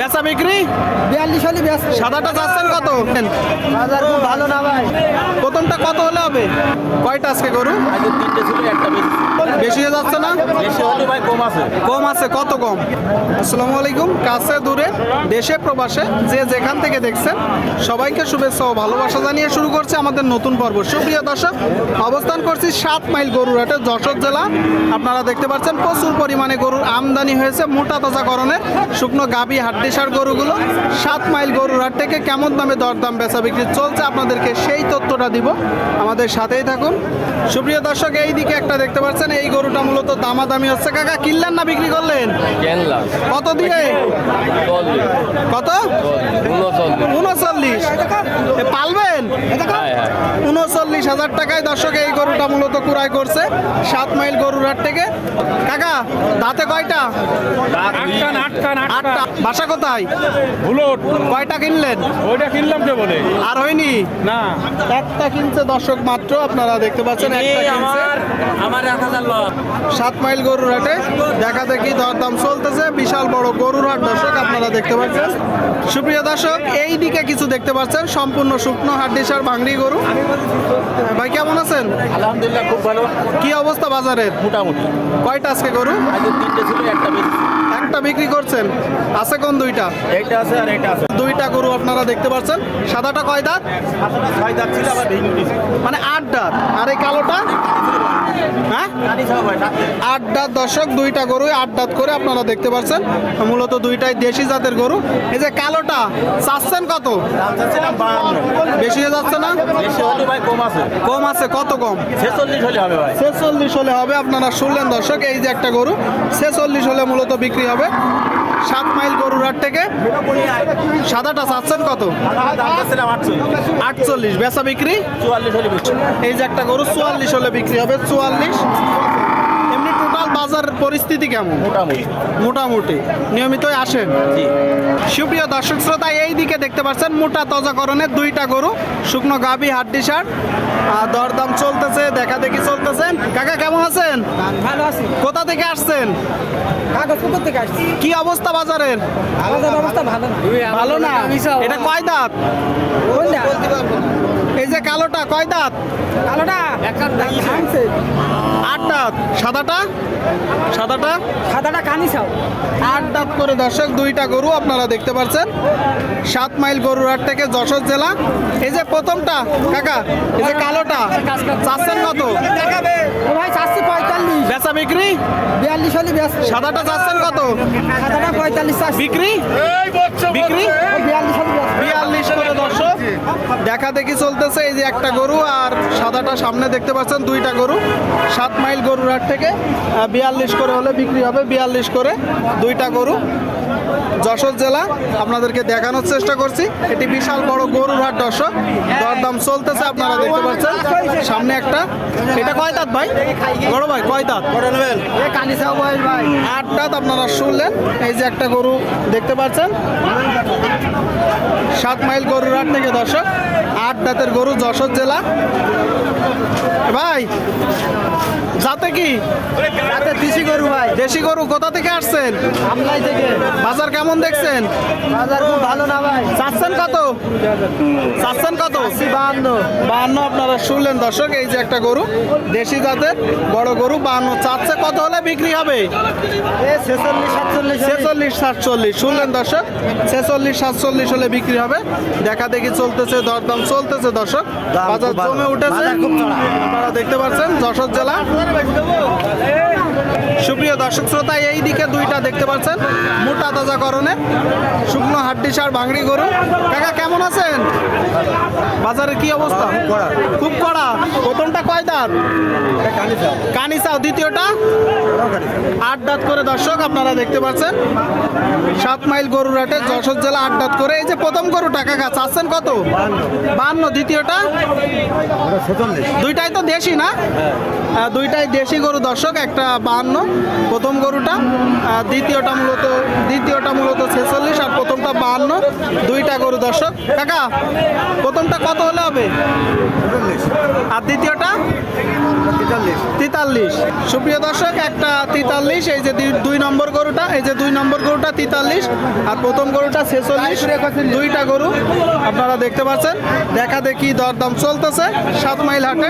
বেচা বিক্রি 42 হলে ব্যস্ত। সাদাটা যাচ্ছেন কত? বাজার খুব ভালো না ভাই। প্রথমটা কত হলে হবে? কয়টা আজকে গরু? আগে তিনটে ছিল, একটা বেশি হয়ে যাচ্ছে না? বেশি হলে ভাই কম আছে। কম আছে, কত কম? আসসালামু আলাইকুম। কাছে দূরে দেশে প্রবাসে যে যেখান থেকে দেখছেন সবাইকে শুভেচ্ছা ও ভালোবাসা জানিয়ে শুরু করছে আমাদের নতুন পর্ব। সুপ্রিয় দর্শক, অবস্থান করছি 7 মাইল গরুর হাটে, যশোর জেলা। আপনারা দেখতে পাচ্ছেন প্রচুর পরিমাণে গরুর আমদানি হয়েছে, মোটা তাজাকরণের শুকনো গাভী হাড্ডিসার গরুগুলো 7 মাইল গরুর হাট থেকে কেমন দামে দরদাম বেচা বিক্রি চলছে আপনাদেরকে সেই তথ্যটা দিব, আমাদের সাথেই থাকুন। সুপ্রিয় দর্শক, এই দিকে একটা দেখতে পাচ্ছেন, এই গরুটা মূলত দামাদামি হচ্ছে। কাকা কিনলেন না বিক্রি করলেন? কত দিয়ে? কত? 39। পালবেন? 39,000 টাকায় দর্শক এই গরুটা মূলত ক্রয় করছে 7 মাইল গরুর হাট থেকে। কাকা দাঁতে কয়টা? আটটা। বাসা কোথায়? বুলট কয়টা কিনলেন? ওইটা কিনলাম কে বলে আর হয়নি না। একটা কিনছে দর্শক মাত্র, আপনারা দেখতে পাচ্ছেন একটা কিনছে। আমার 1000 লস। 7 মাইল গরুর হাটে দেখা দেখি দরদাম চলতেছে, বিশাল বড় গরুর হাট দর্শক আপনারা দেখতে পাচ্ছেন। সুপ্রিয় দর্শক, এই দিকে কিছু দেখতে পাচ্ছেন সম্পূর্ণ শুকনো হাড্ডিসার ভাঙড়ি গরু। ভাই কেমন আছেন? আলহামদুলিল্লাহ খুব ভালো, কি অবস্থা বাজারের? মোটামুটি। কয়টা আজকে গরু? আগে তিনটে ছিল, একটা বেশি। একটা বিক্রি করছেন, আছে কোন দুইটা? এইটা আছে আর এইটা আছে। দুইটা গরু আপনারা দেখতে পাচ্ছেন। সাদাটা কয় দাঁত? সাতটা 6 দাঁত ছিল, আবার ভেঙে দিয়েছে। মানে 8 দাঁত। আর এই কালোটা? হ্যাঁ, জানি সব ভাই সাথে। 8 দাঁত দর্শক, দুইটা গরু 8 দাঁত করে আপনারা দেখতে পাচ্ছেন। মূলত দুইটাই দেশি জাতের গরু। এই যে কালোটা চাচ্ছেন কত? দাম চাচ্ছিলাম 52। বেশি হয়ে যাচ্ছে না? বেশি হলে ভাই কম আছে। কম আছে, কত কম? 46 হলে হবে ভাই। 46 হলে হবে। আপনারা শুনলেন দর্শক, এই যে একটা গরু 46 হলে মূলত বিক্রি হবে 7 মাইল গরুর হাট থেকে। সাদাটা চাচ্ছেন কত? দাম চাচ্ছিলাম 48। বেচা বিক্রি 44 হলে বেশি। এই যে একটা গরু 44 হলে বিক্রি হবে। 44। এমনি টোটাল বাজার পরিস্থিতি কেমন? মোটামুটি। মোটামুটি নিয়মিতই আসেন। জি। সুপ্রিয় দর্শক শ্রোতা, এই দিকে দেখতে পাচ্ছেন মোটা তাজাকরণের দুইটা গরু, শুকনো গাভী হাড্ডিসার। আর দরদাম চলতেছে, দেখা দেখি চলতেছেন। কাকা কেমন আছেন? ভালো আছি। কোথা থেকে আসছেন? কাগজপত্র থেকে আসছি। কি অবস্থা বাজারের? বাজার অবস্থা ভালো না। ভালো না। এটা কয় দাঁত? কোনটা? এই যে কালোটা কয় দাঁত? কালোটা ভাঙছে। 8 দাঁত। সাদাটা? সাদাটা সাদাটা কানি চাও। 8 দাঁত করে দর্শক দুইটা গরু আপনারা দেখতে পাচ্ছেন 7 মাইল গরুর হাট থেকে, যশোর জেলা। এই যে প্রথমটা কাকা, এই যে কালোটা চাচ্ছেন কত? ও ভাই চাচ্ছি 45। বেচা বিক্রি 42 হলে ব্যস্ত। সাদাটা চাচ্ছেন কত? সাদাটা 45 চাচ্ছি। বিক্রি বিক্রি 42 হলে ব্যস্ত। 42 করে দর্শক দেখা দেখি চলতেছে। এই যে একটা গরু আর সাদাটা সামনে দেখতে পাচ্ছেন, দুইটা গরু 7 মাইল গরুর হাট থেকে 42 করে হলে বিক্রি হবে। 42 করে দুইটা গরু, যশোর জেলা। আপনাদেরকে দেখানোর চেষ্টা করছি, এটি বিশাল বড় গরুর হাট দর্শক। দরদাম চলতেছে আপনারা দেখতে পাচ্ছেন। সামনে একটা, এটা কয় দাঁত ভাই? বড় ভাই কয় দাঁত? এ কানি চাও ভাই ভাই। 8 দাঁত আপনারা শুনলেন। এই যে একটা গরু দেখতে পাচ্ছেন 7 মাইল গরুর হাট থেকে দর্শক, 8 দাঁতের গরু, যশোর জেলা। ভাই যাতে কি? রাতে দেশি গরু ভাই। দেশি গরু। কোথা থেকে আসছেন? আমলাই থেকে। বাজার কেমন দেখছেন? বাজার খুব ভালো না ভাই। চাচ্ছেন কত? চাচ্ছেন কত? 52। আপনারা শুনলেন দর্শক, এই যে একটা গরু দেশি জাতের বড় গরু, 52 চাচ্ছে। কত হলে বিক্রি হবে? এ 46 47। 46 47 শুনলেন দর্শক, 46 47 হলে বিক্রি হবে। দেখা দেখি চলতেছে, দরদাম চলতেছে দর্শক। বাজার জমে উঠেছে, আপনারা দেখতে পাচ্ছেন যশোর জেলা। সুপ্রিয় দর্শক শ্রোতা, এই দিকে দুইটা দেখতে পাচ্ছেন মোটা তাজাকরণের শুকনো হাড্ডিসার ভাঙড়ি গরু। কাকা কেমন আছেন? বাজারের কি অবস্থা? খুব কড়া। প্রথমটা কয় দাঁত? কানি চাও। দ্বিতীয়টা 8 দাঁত করে দর্শক আপনারা দেখতে পাচ্ছেন 7 মাইল গরুর হাটে, যশোর জেলা। 8 দাঁত করে। এই যে প্রথম গরুটা কাকা চাচ্ছেন কত? 52। দ্বিতীয়টা? দুইটাই তো দেশি না? দুইটাই দেশি গরু দর্শক, একটা 52 প্রথম গরুটা, দ্বিতীয়টা মূলত 46 আর প্রথমটা 52। 52 দুইটা গরু দর্শক। কাকা প্রথমটা কত হলে হবে? আর দ্বিতীয়টা 43। সুপ্রিয় দর্শক, একটা 43, এই যে 2 নম্বর গরুটা, এই যে 2 নম্বর গরুটা 43 আর প্রথম গরুটা 46। দুইটা গরু আপনারা দেখতে পাচ্ছেন, দেখা দেখি দরদাম চলতেছে 7 মাইল হাটে।